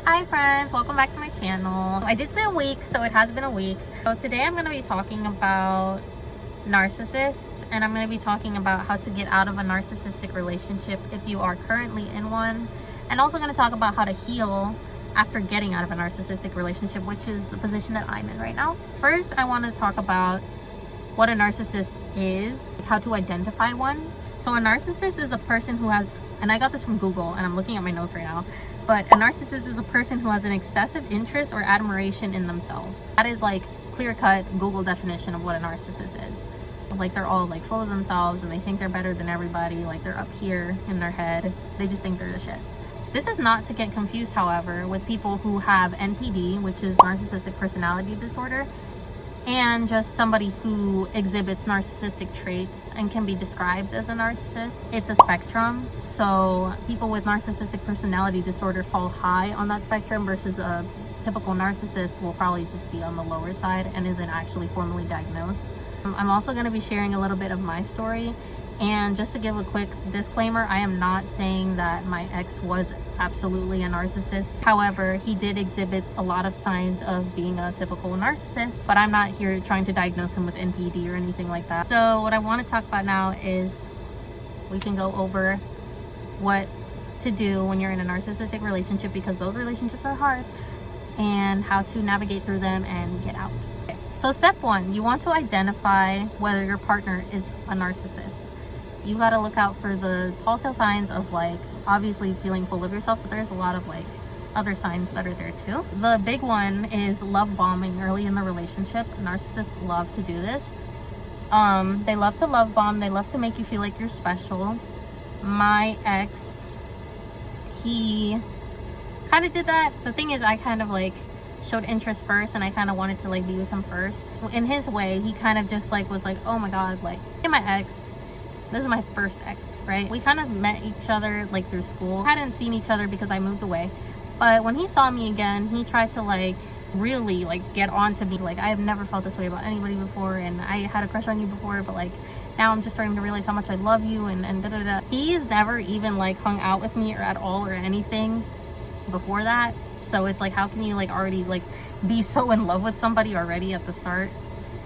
Hi friends, welcome back to my channel. I did say a week, so it has been a week. So today I'm going to be talking about narcissists, and I'm going to be talking about how to get out of a narcissistic relationship if you are currently in one, and also going to talk about how to heal after getting out of a narcissistic relationship, which is the position that I'm in right now. First, I want to talk about what a narcissist is, how to identify one. So a narcissist is a person who has, and I got this from Google and I'm looking at my notes right now, but a narcissist is a person who has an excessive interest or admiration in themselves. That is like clear-cut Google definition of what a narcissist is. Like they're all like full of themselves and they think they're better than everybody, like they're up here in their head. They just think they're the shit. This is not to get confused, however, with people who have NPD, which is narcissistic personality disorder, and just somebody who exhibits narcissistic traits and can be described as a narcissist. It's a spectrum, so people with narcissistic personality disorder fall high on that spectrum versus a typical narcissist will probably just be on the lower side and isn't actually formally diagnosed. I'm also going to be sharing a little bit of my story, and just to give a quick disclaimer, I am not saying that my ex was absolutely a narcissist. However, he did exhibit a lot of signs of being a typical narcissist, but I'm not here trying to diagnose him with NPD or anything like that. So what I want to talk about now is we can go over what to do when you're in a narcissistic relationship, because those relationships are hard, and how to navigate through them and get out. Okay. So step one, you want to identify whether your partner is a narcissist. You got to look out for the telltale signs of, like, obviously feeling full of yourself, but there's a lot of like other signs that are there too. The big one is love bombing early in the relationship. Narcissists love to do this. They love to love bomb. They love to make you feel like you're special. My ex, he kind of did that. The thing is, I kind of like showed interest first, and I kind of wanted to like be with him first. In his way, he kind of just like was like, oh my god, like, hey, my ex, this is my first ex, right? We kind of met each other like through school. Hadn't seen each other because I moved away. But when he saw me again, he tried to like really like get on to me. Like, I have never felt this way about anybody before, and I had a crush on you before, but like now I'm just starting to realize how much I love you, and da da da. He's never even like hung out with me or at all or anything before that. So it's like, how can you like already like be so in love with somebody already at the start?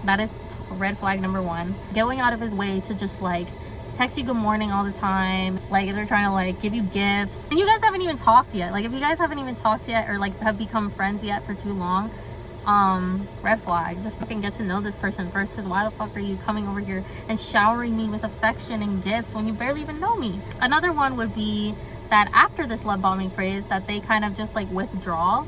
That is red flag number one. Going out of his way to just like text you good morning all the time, like if they're trying to like give you gifts, and you guys haven't even talked yet. Like if you guys haven't even talked yet or like have become friends yet for too long, red flag. Just fucking get to know this person first, because why the fuck are you coming over here and showering me with affection and gifts when you barely even know me? Another one would be that after this love bombing phase, that they kind of just like withdraw.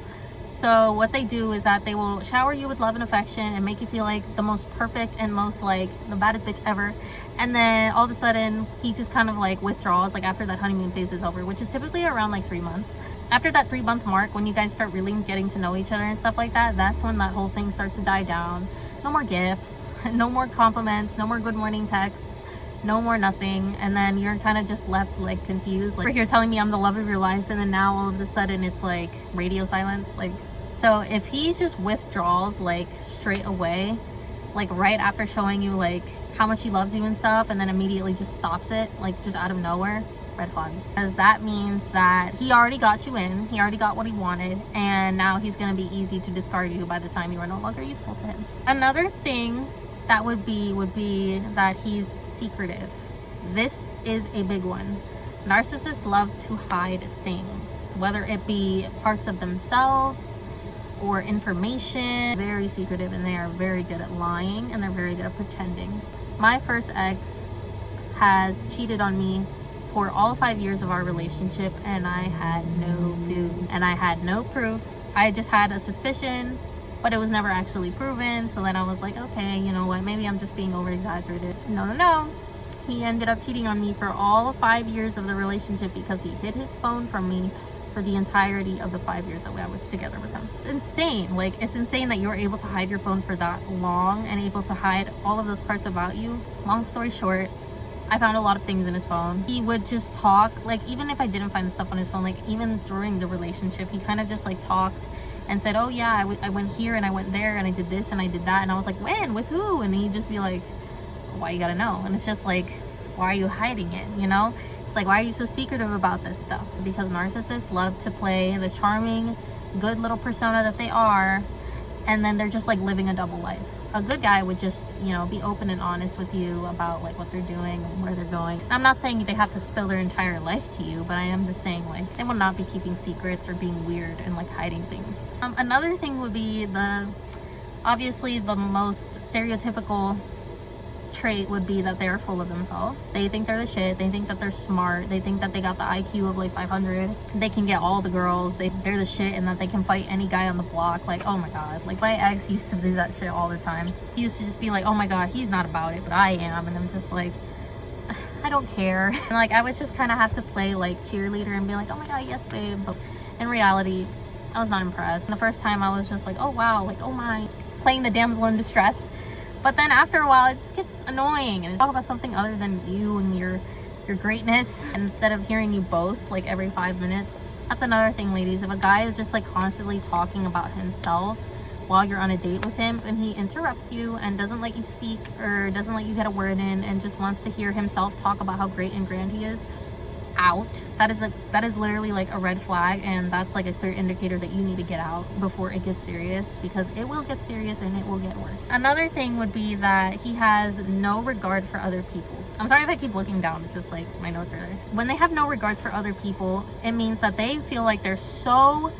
So what they do is that they will shower you with love and affection and make you feel like the most perfect and most like the baddest bitch ever, and then all of a sudden he just kind of like withdraws, like after that honeymoon phase is over, which is typically around like 3 months. After that 3-month mark, when you guys start really getting to know each other and stuff like that, that's when that whole thing starts to die down. No more gifts, no more compliments, no more good morning texts, no more nothing. And then you're kind of just left like confused, like you're telling me I'm the love of your life, and then now all of a sudden it's like radio silence. Like, so if he just withdraws like straight away, like right after showing you like how much he loves you and stuff, and then immediately just stops it like just out of nowhere, red flag. Because that means that he already got you in, he already got what he wanted, and now he's going to be easy to discard you by the time you are no longer useful to him. Another thing that would be that he's secretive. This is a big one. Narcissists love to hide things, whether it be parts of themselves or information. Very secretive, and they are very good at lying, and they're very good at pretending. My first ex has cheated on me for all 5 years of our relationship, and I had no proof. I just had a suspicion, but it was never actually proven. So then I was like, okay, you know what, maybe I'm just being over exaggerated. No, he ended up cheating on me for all 5 years of the relationship because he hid his phone from me for the entirety of the 5 years that I was together with him. It's insane. Like, it's insane that you're able to hide your phone for that long and able to hide all of those parts about you. Long story short, I found a lot of things in his phone. He would just talk, like, even if I didn't find the stuff on his phone, like even during the relationship, he kind of just like talked and said, oh yeah, I went here and I went there and I did this and I did that. And I was like, when? With who? And he'd just be like, why you gotta know? And it's just like, why are you hiding it, you know? It's like, why are you so secretive about this stuff? Because narcissists love to play the charming good little persona that they are, and then they're just like living a double life. A good guy would just, you know, be open and honest with you about like what they're doing and where they're going. I'm not saying they have to spill their entire life to you, but I am just saying like they will not be keeping secrets or being weird and like hiding things. Another thing would be obviously the most stereotypical trait would be that they are full of themselves. They think they're the shit. They think that they're smart. They think that they got the IQ of like 500. They can get all the girls. They're the shit, and that they can fight any guy on the block. Like, oh my god, like my ex used to do that shit all the time. He used to just be like, oh my god, he's not about it, but I am. And I'm just like, I don't care. And like I would just kind of have to play like cheerleader and be like, oh my god, yes babe. But in reality, I was not impressed. The first time I was just like, oh wow, like oh my, playing the damsel in distress. But then after a while, it just gets annoying, and it's all about something other than you and your greatness, and instead of hearing you boast like every 5 minutes. That's another thing, ladies. If a guy is just like constantly talking about himself while you're on a date with him, and he interrupts you and doesn't let you speak or doesn't let you get a word in and just wants to hear himself talk about how great and grand he is, out. That is literally like a red flag, and that's like a clear indicator that you need to get out before it gets serious, because it will get serious and it will get worse. Another thing would be that he has no regard for other people. I'm sorry if I keep looking down, it's just like my notes are there. When they have no regards for other people, it means that they feel like they're so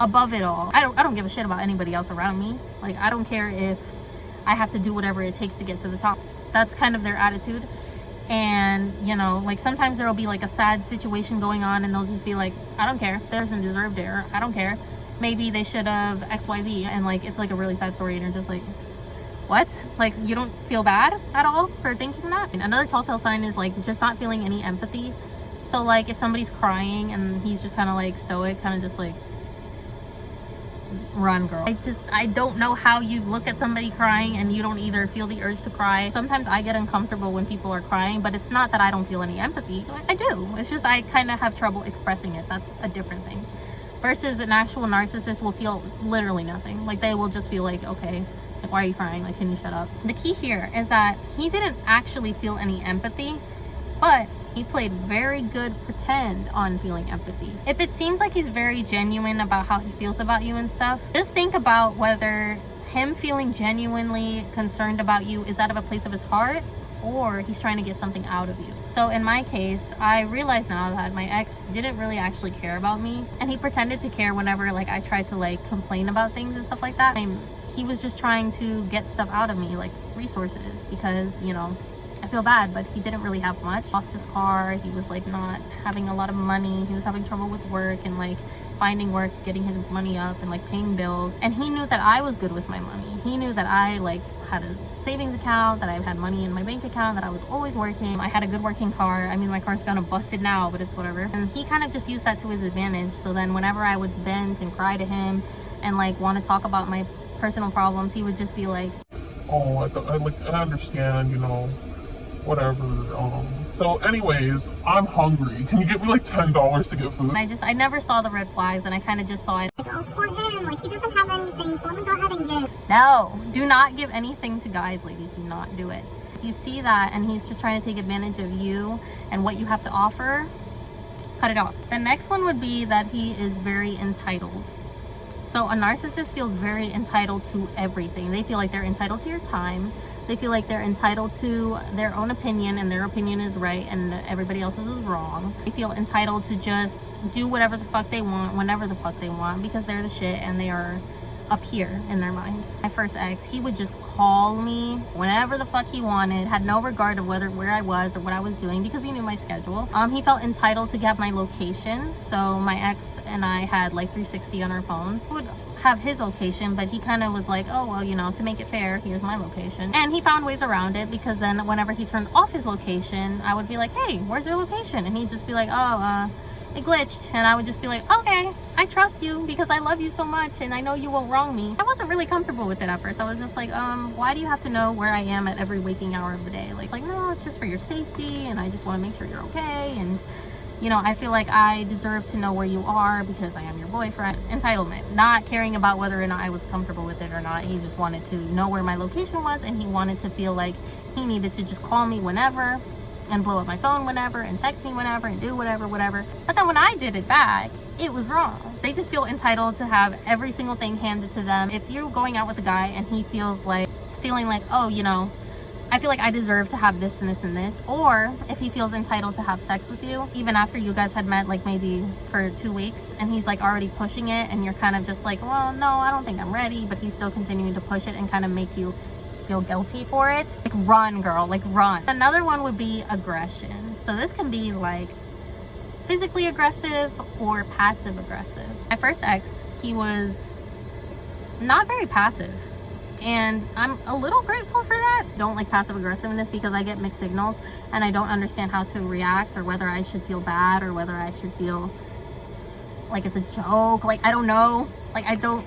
above it all. I don't give a shit about anybody else around me. Like I don't care if I have to do whatever it takes to get to the top. That's kind of their attitude. And you know, like sometimes there will be like a sad situation going on and they'll just be like, I don't care, there's a deserved error, I don't care, maybe they should have XYZ, and like it's like a really sad story and you're just like, what? Like you don't feel bad at all for thinking that? And another telltale sign is like just not feeling any empathy. So like if somebody's crying and he's just kind of like stoic, kind of just like, run girl. I don't know how you look at somebody crying and you don't either feel the urge to cry. Sometimes I get uncomfortable when people are crying, but it's not that I don't feel any empathy. I do. It's just I kind of have trouble expressing it. That's a different thing. Versus an actual narcissist will feel literally nothing. Like they will just feel like, okay, like why are you crying? Like can you shut up? The key here is that he didn't actually feel any empathy, but he played very good pretend on feeling empathy. If it seems like he's very genuine about how he feels about you and stuff, just think about whether him feeling genuinely concerned about you is out of a place of his heart or he's trying to get something out of you. So in my case, I realize now that my ex didn't really actually care about me, and he pretended to care whenever like I tried to like complain about things and stuff like that. He was just trying to get stuff out of me, like resources, because you know, I feel bad, but he didn't really have much. Lost his car, he was like not having a lot of money, he was having trouble with work and like finding work, getting his money up and like paying bills. And he knew that I was good with my money. He knew that I like had a savings account, that I had money in my bank account, that I was always working. I had a good working car. I mean, my car's kind of busted now, but it's whatever. And he kind of just used that to his advantage. So then whenever I would vent and cry to him and like want to talk about my personal problems, he would just be like, oh, I understand, you know, whatever. So anyways, I'm hungry. Can you get me like $10 to get food? I never saw the red flags, and I kind of just saw it. Like, oh, poor him, like he doesn't have anything, so let me go ahead and give. No, do not give anything to guys, ladies. Do not do it. If you see that and he's just trying to take advantage of you and what you have to offer, cut it off. The next one would be that he is very entitled. So a narcissist feels very entitled to everything. They feel like they're entitled to your time. They feel like they're entitled to their own opinion, and their opinion is right and everybody else's is wrong. They feel entitled to just do whatever the fuck they want, whenever the fuck they want, because they're the shit and they are up here in their mind. My first ex, he would just call me whenever the fuck he wanted, had no regard of where I was or what I was doing, because he knew my schedule. He felt entitled to have my location. So my ex and I had like 360 on our phones. He would have his location, but he kind of was like, oh well, you know, to make it fair, here's my location. And he found ways around it, because then whenever he turned off his location, I would be like, hey, where's your location? And he'd just be like, oh, it glitched. And I would just be like, okay, I trust you because I love you so much and I know you won't wrong me. I wasn't really comfortable with it at first. I was just like, why do you have to know where I am at every waking hour of the day? Like no, it's just for your safety, and I just want to make sure you're okay. And you know, I feel like I deserve to know where you are because I am your boyfriend. Entitlement, not caring about whether or not I was comfortable with it or not. He just wanted to know where my location was, and he wanted to feel like he needed to just call me whenever and blow up my phone whenever and text me whenever and do whatever. But then when I did it back, it was wrong. They just feel entitled to have every single thing handed to them. If you're going out with a guy and he feels like, feeling like, oh, you know, I feel like I deserve to have this and this and this, or if he feels entitled to have sex with you, even after you guys had met like maybe for 2 weeks, and he's like already pushing it, and you're kind of just like, well, no, I don't think I'm ready, but he's still continuing to push it and kind of make you feel guilty for it. Like, run, girl, like, run. Another one would be aggression. So this can be like physically aggressive or passive aggressive. My first ex, he was not very passive, and I'm a little grateful for that. I don't like passive aggressiveness because I get mixed signals and I don't understand how to react, or whether I should feel bad or whether I should feel like it's a joke. Like, I don't know. Like, I don't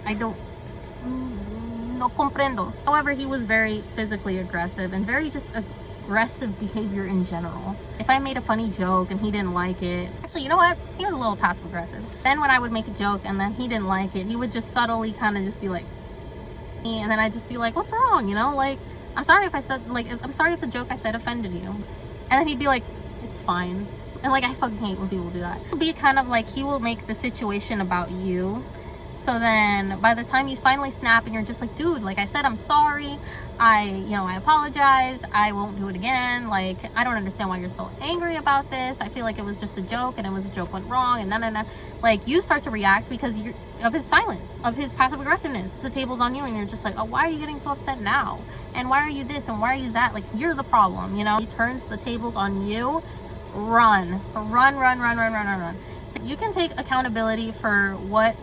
no comprendo. However, he was very physically aggressive and very just aggressive behavior in general. If I made a funny joke and he didn't like it, actually, you know what? He was a little passive aggressive. Then when I would make a joke and then he didn't like it, he would just subtly kind of just be like, and then I'd just be like, what's wrong? You know, like, I'm sorry if I said, like, I'm sorry if the joke I said offended you. And then he'd be like, it's fine. And like, I fucking hate when people do that. It'll be kind of like, he will make the situation about you. So then by the time you finally snap and you're just like, dude, like I said, I'm sorry. I apologize. I won't do it again. Like, I don't understand why you're so angry about this. I feel like it was just a joke, and it was a joke went wrong, and then like, you start to react because of his silence, of his passive aggressiveness. The table's on you, and you're just like, oh, why are you getting so upset now? And why are you this? And why are you that? Like, you're the problem, you know? He turns the tables on you. Run. You can take accountability for what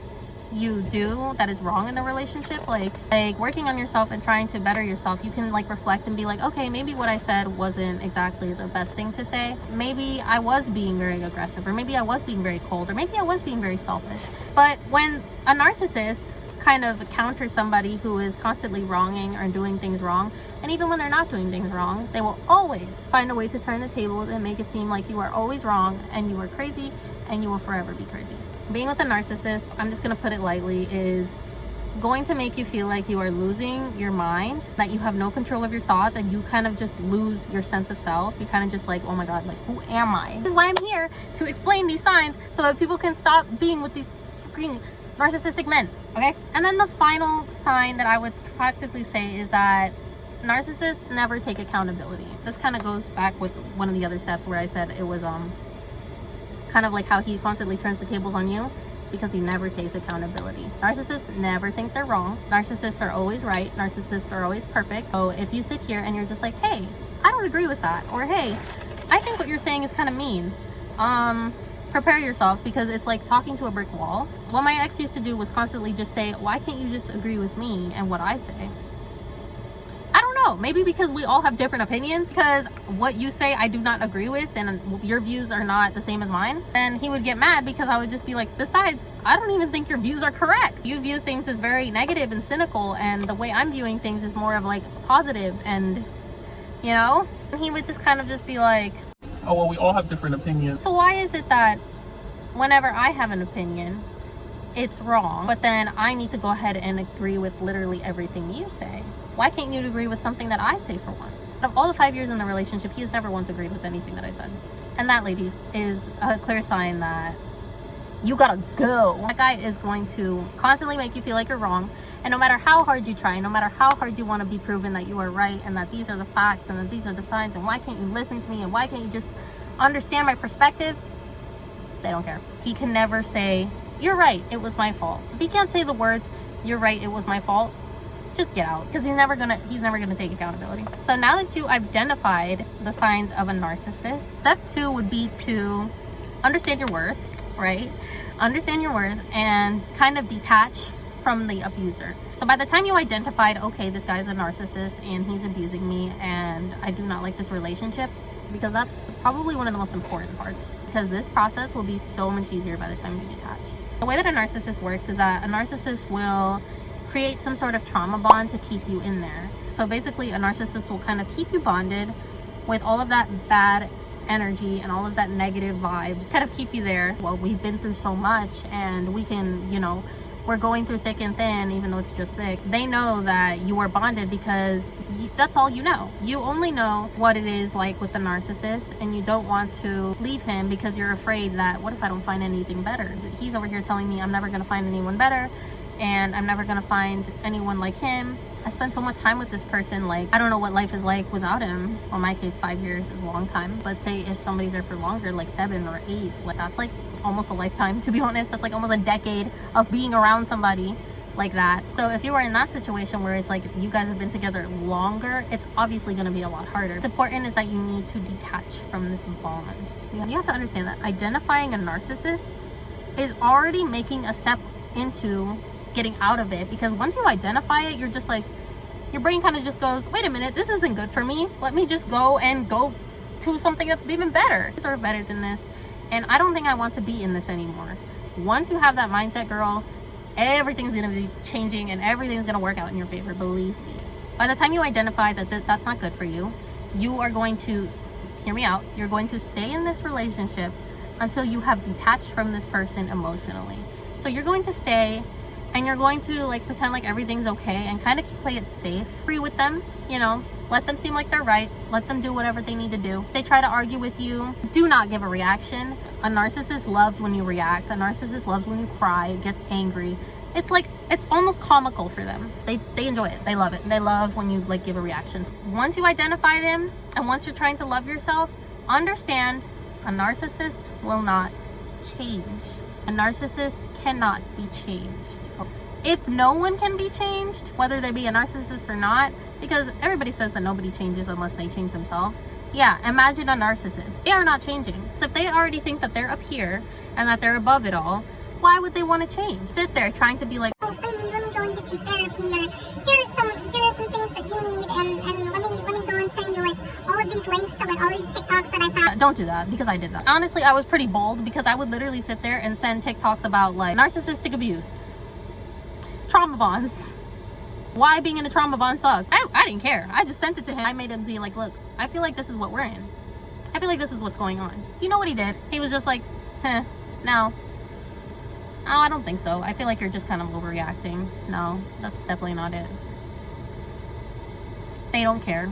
you do that is wrong in the relationship, like working on yourself and trying to better yourself. You can like reflect and be like, okay, maybe what I said wasn't exactly the best thing to say. Maybe I was being very aggressive, or maybe I was being very cold, or maybe I was being very selfish. But when a narcissist kind of counters somebody who is constantly wronging or doing things wrong, and even when they're not doing things wrong, they will always find a way to turn the tables and make it seem like you are always wrong and you are crazy and you will forever be crazy. Being with a narcissist, I'm just going to put it lightly, is going to make you feel like you are losing your mind, that you have no control of your thoughts, and you kind of just lose your sense of self. You kind of just like, oh my god, like, who am I? This is why I'm here, to explain these signs so that people can stop being with these freaking narcissistic men, okay? And then the final sign that I would practically say is that narcissists never take accountability. This kind of goes back with one of the other steps where I said it was kind of like how he constantly turns the tables on you, because he never takes accountability. Narcissists never think they're wrong. Narcissists are always right. Narcissists are always perfect. So if you sit here and you're just like, hey, I don't agree with that, or hey, I think what you're saying is kind of mean, prepare yourself, because it's like talking to a brick wall. What my ex used to do was constantly just say, why can't you just agree with me and what I say? I don't know, maybe because we all have different opinions, because what you say I do not agree with, and your views are not the same as mine. Then he would get mad because I would just be like, besides, I don't even think your views are correct. You view things as very negative and cynical, and the way I'm viewing things is more of like positive, and you know? And he would just kind of just be like, oh, well, we all have different opinions. so why is it that whenever I have an opinion, it's wrong, but then I need to go ahead and agree with literally everything you say? Why can't you agree with something that I say for once? Of all the 5 years in the relationship, he's never once agreed with anything that I said. And that, ladies, is a clear sign that you gotta go. That guy is going to constantly make you feel like you're wrong. And no matter how hard you try, no matter how hard you want to be proven that you are right, and that these are the facts, and that these are the signs, and why can't you listen to me, and why can't you just understand my perspective? They don't care. He can never say, you're right, it was my fault. If he can't say the words, you're right, it was my fault, just get out, because he's never gonna take accountability. So now that you identified the signs of a narcissist, step 2 would be to understand your worth, right? Understand your worth and kind of detach from the abuser. So by the time you identified, okay, this guy's a narcissist and he's abusing me and I do not like this relationship, because that's probably one of the most important parts, because this process will be so much easier by the time you detach. The way that a narcissist works is that a narcissist will create some sort of trauma bond to keep you in there. So basically, a narcissist will kind of keep you bonded with all of that bad energy and all of that negative vibes, kind of keep you there. Well, we've been through so much, and we can, you know, we're going through thick and thin, even though it's just thick, they know that you are bonded because that's all you know. You only know what it is like with the narcissist, and you don't want to leave him because you're afraid that, what if I don't find anything better? He's over here telling me I'm never going to find anyone better, and I'm never going to find anyone like him. I spent so much time with this person, like, I don't know what life is like without him. Well, in my case, 5 years is a long time. But say if somebody's there for longer, like 7 or 8, like that's like almost a lifetime, to be honest. That's like almost a decade of being around somebody like that. So if you are in that situation where it's like you guys have been together longer, it's obviously going to be a lot harder. What's important is that you need to detach from this bond. You have to understand that identifying a narcissist is already making a step into getting out of it, because once you identify it, you're just like, your brain kind of just goes, wait a minute, this isn't good for me. Let me just go to something that's even better, sort of better than this. And I don't think I want to be in this anymore. Once you have that mindset, girl, everything's going to be changing and everything's going to work out in your favor. Believe me. By the time you identify that that's not good for you, you are going to, hear me out, you're going to stay in this relationship until you have detached from this person emotionally. So you're going to stay and you're going to like pretend like everything's okay and kind of play it safe. Free with them, you know, let them seem like they're right. Let them do whatever they need to do. If they try to argue with you, do not give a reaction. A narcissist loves when you react. A narcissist loves when you cry, get angry. It's like, it's almost comical for them. They enjoy it. They love it. They love when you like give a reaction. Once you identify them and once you're trying to love yourself, understand a narcissist will not change. A narcissist cannot be changed. If no one can be changed, whether they be a narcissist or not, because everybody says that nobody changes unless they change themselves. Yeah, imagine a narcissist. They are not changing. So if they already think that they're up here and that they're above it all, why would they want to change? Sit there trying to be like, oh baby, let me go and get you therapy, or here are some things that you need, and let me go and send you like all of these links to like all these TikToks that I found. Don't do that, because I did that. Honestly, I was pretty bold because I would literally sit there and send TikToks about like narcissistic abuse, trauma bonds, why being in a trauma bond sucks. I didn't care. I just sent it to him. I made him see like, look, I feel like this is what we're in. I feel like this is what's going on. You know what he did? He was just like, no. Oh, I don't think so. I feel like you're just kind of overreacting. No, that's definitely not it. They don't care.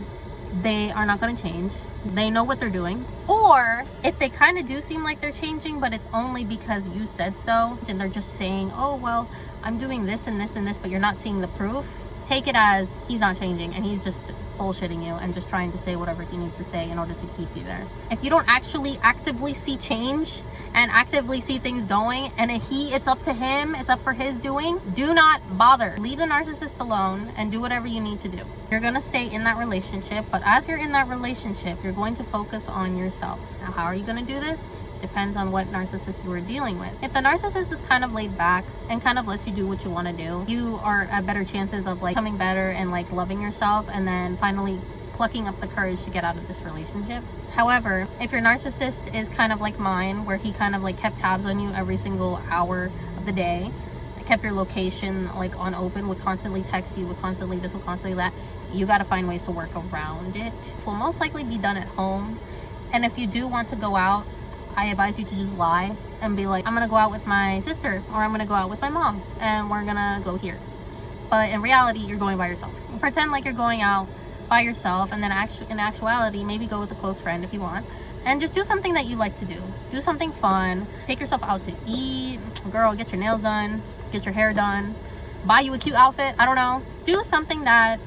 They are not going to change. They know what they're doing. Or if they kind of do seem like they're changing, but it's only because you said so, and they're just saying, oh, well, I'm doing this and this and this, but you're not seeing the proof, take it as he's not changing and he's just bullshitting you and just trying to say whatever he needs to say in order to keep you there. If you don't actually actively see change and actively see things going, and it's up to him, it's up for his doing, do not bother. Leave the narcissist alone and do whatever you need to do. You're gonna stay in that relationship, but as you're in that relationship, you're going to focus on yourself. Now, how are you gonna do this? Depends on what narcissist you are dealing with. If the narcissist is kind of laid back and kind of lets you do what you want to do, you are at better chances of like coming better and like loving yourself and then finally plucking up the courage to get out of this relationship. However, if your narcissist is kind of like mine, where he kind of like kept tabs on you every single hour of the day, kept your location like on open, would constantly text you, would constantly this, would constantly that, you got to find ways to work around it. It will most likely be done at home. And if you do want to go out, I advise you to just lie and be like, I'm gonna go out with my sister, or I'm gonna go out with my mom and we're gonna go here. But in reality, you're going by yourself. Pretend like you're going out by yourself, and then in actuality, maybe go with a close friend if you want, and just do something that you like to do. Do something fun. Take yourself out to eat. Girl, get your nails done, get your hair done, buy you a cute outfit, I don't know. Do something that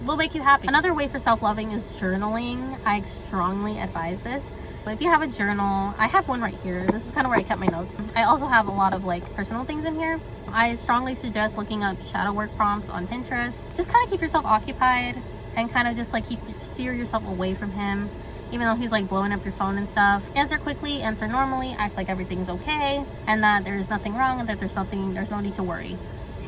will make you happy. Another way for self-loving is journaling. I strongly advise this. If you have a journal, I have one right here. This is kind of where I kept my notes. I also have a lot of like personal things in here. I strongly suggest looking up shadow work prompts on Pinterest. Just kind of keep yourself occupied and kind of just like steer yourself away from him, even though he's like blowing up your phone and stuff. Answer quickly, answer normally, act like everything's okay and that there's nothing wrong and that there's no need to worry.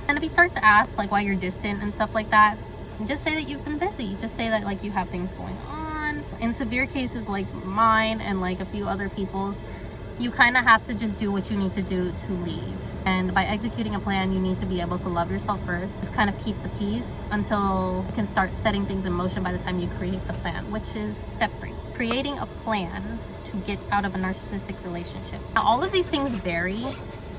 And if he starts to ask like why you're distant and stuff like that, just say that you've been busy. Just say that like you have things going on. In severe cases like mine and like a few other people's, you kind of have to just do what you need to do to leave. And by executing a plan, you need to be able to love yourself first. Just kind of keep the peace until you can start setting things in motion by the time you create the plan, which is step 3. Creating a plan to get out of a narcissistic relationship. Now, all of these things vary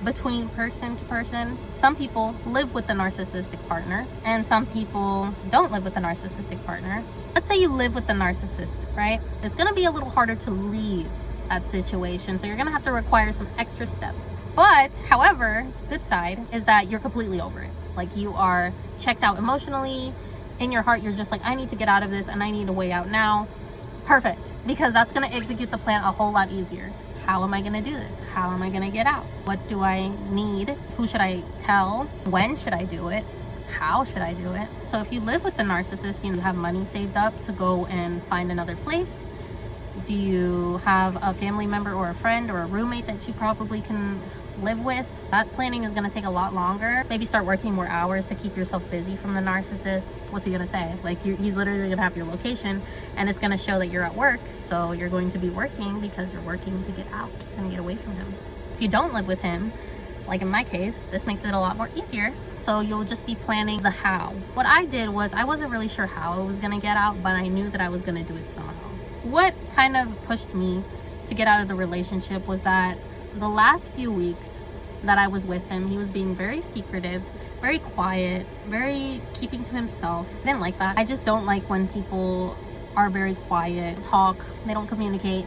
between person to person. Some people live with the narcissistic partner, and some people don't live with the narcissistic partner. Let's say you live with the narcissist, right? It's gonna be a little harder to leave that situation, so you're gonna have to require some extra steps. But however, good side is that you're completely over it. Like, you are checked out emotionally. In your heart, you're just like, I need to get out of this and I need a way out now. Perfect, because that's gonna execute the plan a whole lot easier. How am I gonna do this? How am I gonna get out? What do I need? Who should I tell? When should I do it? How should I do it? So if you live with the narcissist, you have money saved up to go and find another place. Do you have a family member or a friend or a roommate that you probably can live with? That planning is going to take a lot longer. Maybe start working more hours to keep yourself busy from the narcissist. What's he going to say? Like, he's literally going to have your location, and it's going to show that you're at work. So you're going to be working because you're working to get out and get away from him. If you don't live with him, like in my case, this makes it a lot more easier. So you'll just be planning the how. What I did was, I wasn't really sure how I was going to get out, but I knew that I was going to do it somehow. What kind of pushed me to get out of the relationship was that the last few weeks that I was with him, he was being very secretive, very quiet, very keeping to himself. I didn't like that. I just don't like when people are very quiet, talk, they don't communicate,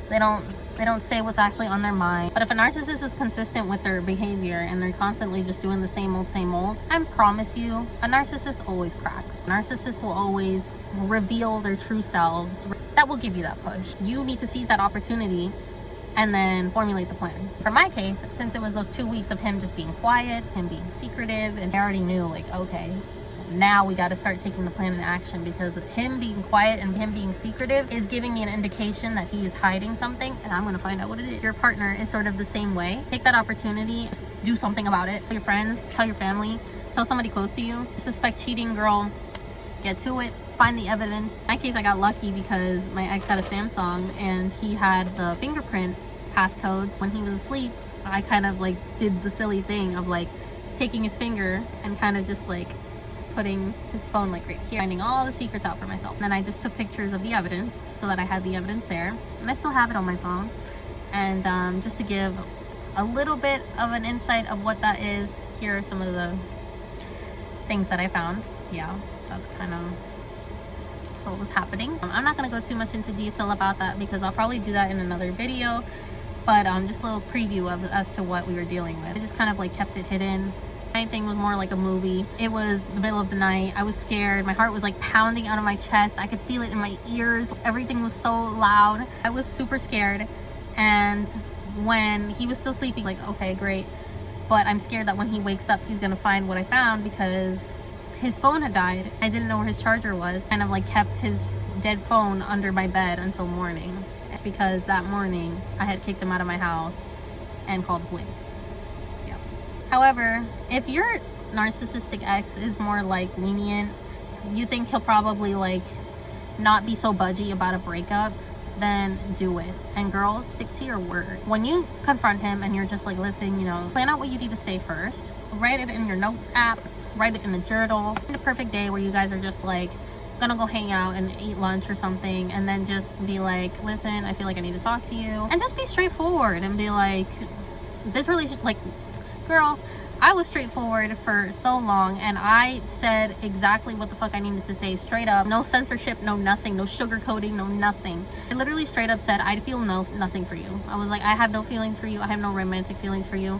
they don't say what's actually on their mind. But if a narcissist is consistent with their behavior and they're constantly just doing the same old, I promise you, a narcissist always cracks. Narcissists will always reveal their true selves. That will give you that push. You need to seize that opportunity and then formulate the plan. For my case, since it was those 2 weeks of him just being quiet, him being secretive, and I already knew, like, okay, now we got to start taking the plan in action, because him being quiet and him being secretive is giving me an indication that he is hiding something, and I'm going to find out what it is. Your partner is sort of the same way. Take that opportunity, just do something about it. Tell your friends, tell your family, tell somebody close to you. Suspect cheating, girl, get to it. Find the evidence. In my case, I got lucky because my ex had a Samsung and he had the fingerprint passcodes. When he was asleep, I kind of like did the silly thing of like taking his finger and kind of just like putting his phone like right here, finding all the secrets out for myself. And then I just took pictures of the evidence so that I had the evidence there, and I still have it on my phone. And just to give a little bit of an insight of what that is, here are some of the things that I found. Yeah, that's kind of what was happening. I'm not going to go too much into detail about that because I'll probably do that in another video, but just a little preview of as to what we were dealing with. I just kind of like kept it hidden. My thing was more like a movie. It was the middle of the night. I was scared. My heart was like pounding out of my chest. I could feel it in my ears. Everything was so loud. I was super scared. And when he was still sleeping, like, okay, great, but I'm scared that when he wakes up he's gonna find what I found, because his phone had died. I didn't know where his charger was. Kind of like kept his dead phone under my bed until morning. It's because that morning I had kicked him out of my house and called the police. Yeah. However, if your narcissistic ex is more like lenient, you think he'll probably like not be so budgy about a breakup, then do it. And girls, stick to your word. When you confront him and you're just like, listen, you know, plan out what you need to say first. Write it in your notes app. Write it in a journal. Find a perfect day where you guys are just like gonna go hang out and eat lunch or something, and then just be like, listen, I feel like I need to talk to you. And just be straightforward and be like, this relationship, like, girl, I was straightforward for so long and I said exactly what the fuck I needed to say, straight up. No censorship, no nothing, no sugarcoating, no nothing. I literally straight up said, I feel nothing for you. I was like, I have no feelings for you. I have no romantic feelings for you.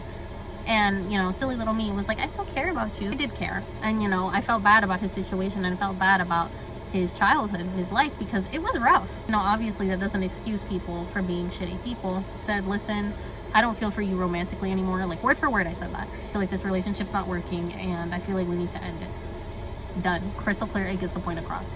And, you know, silly little me was like, I still care about you. I did care. And, you know, I felt bad about his situation, and I felt bad about his childhood, his life, because it was rough. You know, obviously that doesn't excuse people for being shitty people. Said, listen, I don't feel for you romantically anymore. Like, word for word, I said that. I feel like this relationship's not working and I feel like we need to end it. Done. Crystal clear, it gets the point across.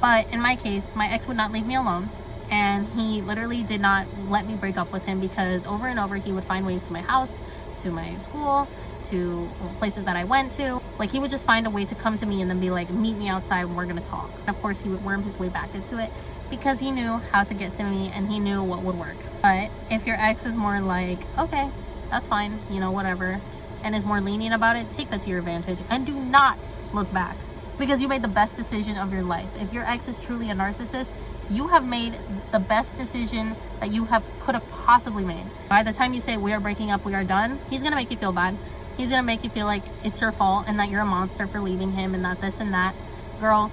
But in my case, my ex would not leave me alone. And he literally did not let me break up with him, because over and over he would find ways to my house, to my school, to places that I went to. Like, he would just find a way to come to me and then be like, meet me outside and we're gonna talk. And of course he would worm his way back into it, because he knew how to get to me and he knew what would work. But if your ex is more like, okay, that's fine, you know, whatever, and is more lenient about it, take that to your advantage and do not look back, because you made the best decision of your life. If your ex is truly a narcissist, you have made the best decision that you could have possibly made. By the time you say we are breaking up, we are done, he's gonna make you feel bad. He's gonna make you feel like it's your fault and that you're a monster for leaving him and that this and that. Girl,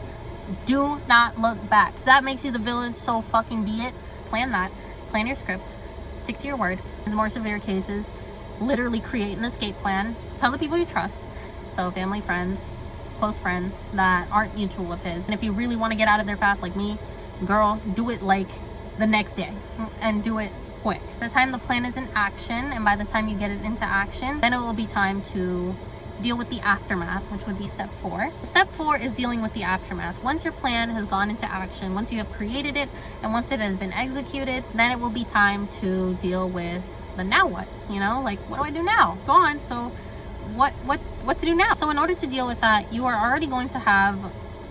do not look back. If that makes you the villain, so fucking be it. Plan that. Plan your script. Stick to your word. In more severe cases, literally create an escape plan. Tell the people you trust. So family, friends, close friends that aren't mutual of his. And if you really want to get out of there fast like me, girl, do it like the next day and do it quick. By the time the plan is in action and by the time you get it into action, then it will be time to deal with the aftermath, which would be step 4. Step 4 is dealing with the aftermath. Once your plan has gone into action, once you have created it and once it has been executed, then it will be time to deal with the now what, you know, like what do I do now? Gone. So what to do now? So in order to deal with that, you are already going to have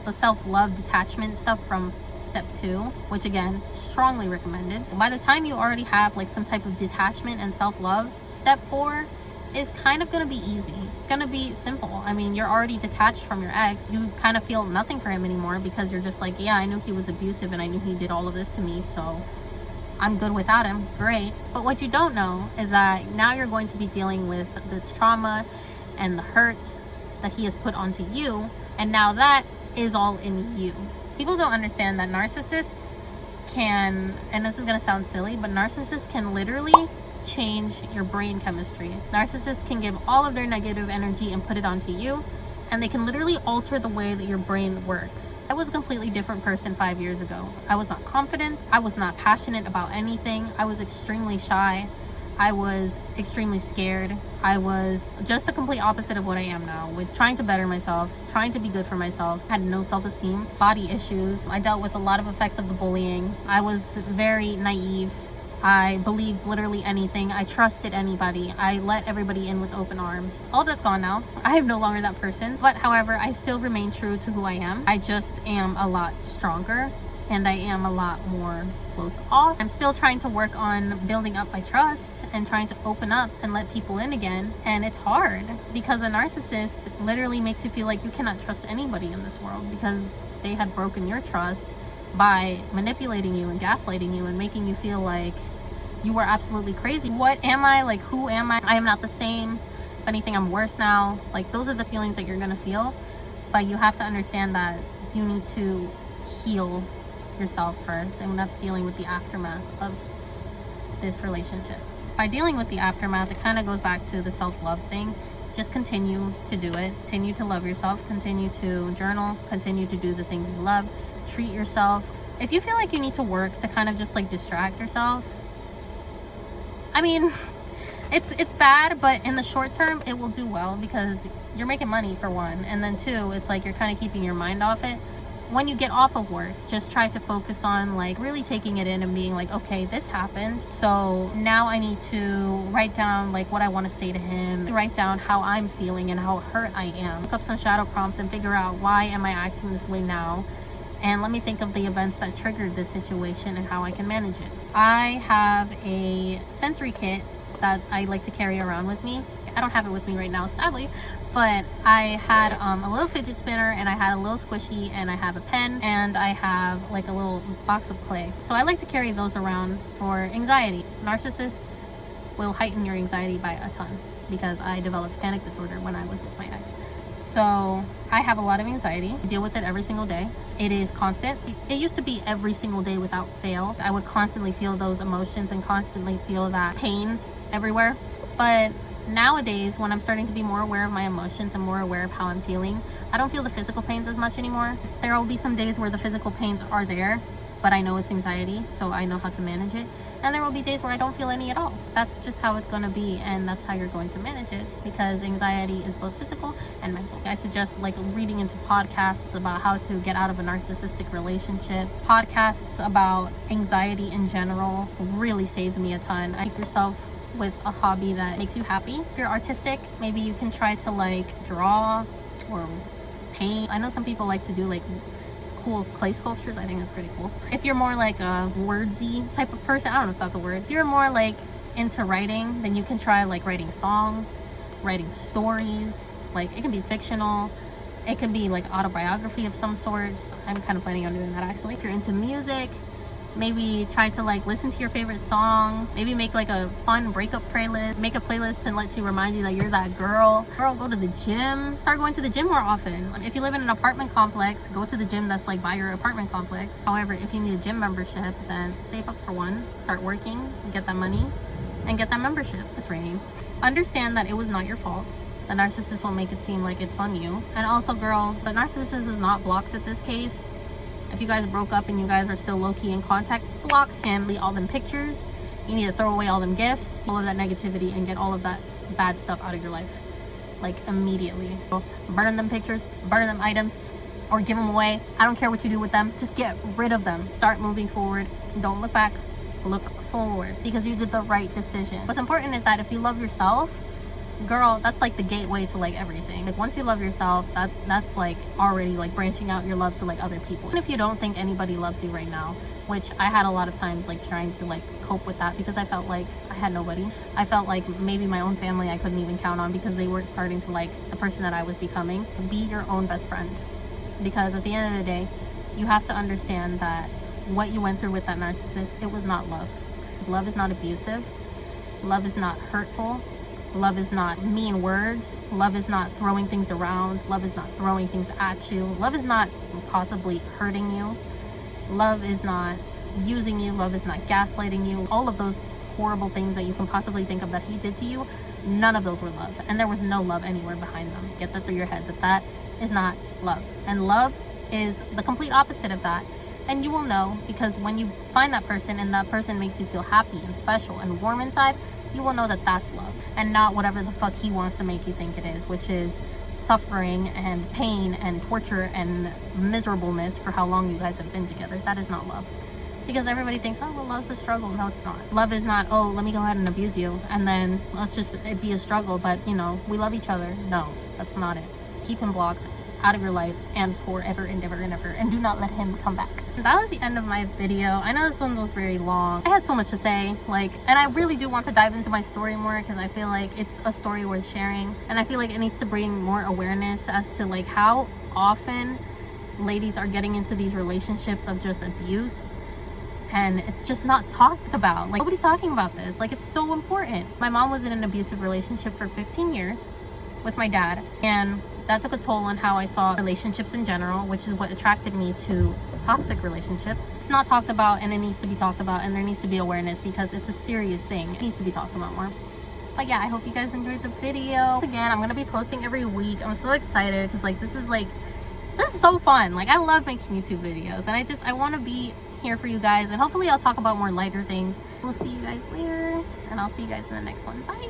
the self-love detachment stuff from step 2, which again, strongly recommended. By the time you already have like some type of detachment and self-love, step 4 is kind of gonna be easy, gonna be simple. I mean, you're already detached from your ex. You kind of feel nothing for him anymore because you're just like, yeah, I knew he was abusive and I knew he did all of this to me, so I'm good without him. Great. But what you don't know is that now you're going to be dealing with the trauma and the hurt that he has put onto you, and now that is all in you. People don't understand that narcissists can, and this is gonna sound silly, but narcissists can literally change your brain chemistry. Narcissists can give all of their negative energy and put it onto you, and they can literally alter the way that your brain works. I was a completely different person 5 years ago. I was not confident. I was not passionate about anything. I was extremely shy. I was extremely scared. I was just the complete opposite of what I am now, with trying to better myself, trying to be good for myself. I had no self-esteem, body issues. I dealt with a lot of effects of the bullying. I was very naive. I believed literally anything. I trusted anybody. I let everybody in with open arms. All that's gone now. I am no longer that person. But however, I still remain true to who I am. I just am a lot stronger and I am a lot more closed off. I'm still trying to work on building up my trust and trying to open up and let people in again. And it's hard because a narcissist literally makes you feel like you cannot trust anybody in this world because they had broken your trust by manipulating you and gaslighting you and making you feel like you were absolutely crazy. What am I? Like, who am I? I am not the same. If anything, I'm worse now. Like, those are the feelings that you're gonna feel. But you have to understand that you need to heal yourself first, and that's dealing with the aftermath of this relationship. By dealing with the aftermath, it kind of goes back to the self-love thing. Just continue to do it. Continue to love yourself. Continue to journal. Continue to do the things you love. Treat yourself. If you feel like you need to work to kind of just like distract yourself, I mean, it's bad, but in the short term it will do well because you're making money for one, and then two, it's like you're kind of keeping your mind off it. When you get off of work, just try to focus on like really taking it in and being like, okay, this happened, so now I need to write down like what I want to say to him, write down how I'm feeling and how hurt I am, look up some shadow prompts and figure out why am I acting this way now, and let me think of the events that triggered this situation and how I can manage it. I have a sensory kit that I like to carry around with me. I don't have it with me right now, sadly, but I had a little fidget spinner, and I had a little squishy, and I have a pen, and I have like a little box of clay. So I like to carry those around for anxiety. Narcissists will heighten your anxiety by a ton because I developed panic disorder when I was with my ex. So I have a lot of anxiety. I deal with it every single day. It is constant. It used to be every single day without fail. I would constantly feel those emotions and constantly feel that pains everywhere. But nowadays, when I'm starting to be more aware of my emotions and more aware of how I'm feeling, I don't feel the physical pains as much anymore. There will be some days where the physical pains are there, but I know it's anxiety, so I know how to manage it. And there will be days where I don't feel any at all. That's just how it's going to be, and that's how you're going to manage it, because anxiety is both physical and mental. I suggest like reading into podcasts about how to get out of a narcissistic relationship. Podcasts about anxiety in general really saved me a ton. Make yourself with a hobby that makes you happy. If you're artistic, maybe you can try to like draw or paint. I know some people like to do like cool clay sculptures. I think that's pretty cool. If you're more like a wordsy type of person, I don't know if that's a word. If you're more like into writing, then you can try like writing songs, writing stories. Like it can be fictional, it can be like autobiography of some sorts. I'm kind of planning on doing that actually. If you're into music, Maybe try to like listen to your favorite songs. Maybe make like a fun breakup playlist. Make a playlist to let you remind you that you're that girl. Girl, go to the gym. Start going to the gym more often. If you live in an apartment complex, go to the gym that's like by your apartment complex. However, if you need a gym membership, then save up for one. Start working, get that money, and get that membership. It's raining. Understand that it was not your fault. The narcissist will make it seem like it's on you. And also, girl, the narcissist is not blocked at this case. If you guys broke up and you guys are still low-key in contact, block him. Delete all them pictures. You need to throw away all them gifts, all of that negativity, and get all of that bad stuff out of your life. Like, immediately. Burn them pictures, burn them items, or give them away. I don't care what you do with them. Just get rid of them. Start moving forward. Don't look back. Look forward. Because you did the right decision. What's important is that if you love yourself, girl, that's like the gateway to like everything. Like once you love yourself, that's like already like branching out your love to like other people. And if you don't think anybody loves you right now, which I had a lot of times like trying to like cope with that because I felt like I had nobody. I felt like maybe my own family I couldn't even count on because they weren't starting to like the person that I was becoming. Be your own best friend, because at the end of the day, you have to understand that what you went through with that narcissist, it was not love. Love is not abusive. Love is not hurtful. Love is not mean words. Love is not throwing things around. Love is not throwing things at you. Love is not possibly hurting you. Love is not using you. Love is not gaslighting you. All of those horrible things that you can possibly think of that he did to you, none of those were love. And there was no love anywhere behind them. Get that through your head, that is not love. And love is the complete opposite of that. And you will know, because when you find that person and that person makes you feel happy and special and warm inside, you will know that that's love, and not whatever the fuck he wants to make you think it is, which is suffering and pain and torture and miserableness for how long you guys have been together. That is not love. Because everybody thinks, oh, well, love's a struggle. No, it's not. Love is not, oh, let me go ahead and abuse you and then let's just it be a struggle, but you know, we love each other. No, that's not it. Keep him blocked out of your life and forever and ever and ever, and do not let him come back. That was the end of my video. I know this one was very long. I had so much to say, like, and I really do want to dive into my story more because I feel like it's a story worth sharing, and I feel like it needs to bring more awareness as to like how often ladies are getting into these relationships of just abuse, and it's just not talked about. Like, nobody's talking about this. Like, it's so important. My mom was in an abusive relationship for 15 years with my dad, and that took a toll on how I saw relationships in general, which is what attracted me to toxic relationships. It's not talked about, and it needs to be talked about, and there needs to be awareness because it's a serious thing. It needs to be talked about more. But yeah, I hope you guys enjoyed the video. Again, I'm gonna be posting every week. I'm so excited because like this is so fun. Like, I love making YouTube videos, and I want to be here for you guys, and hopefully I'll talk about more lighter things. We'll see you guys later, and I'll see you guys in the next one. Bye.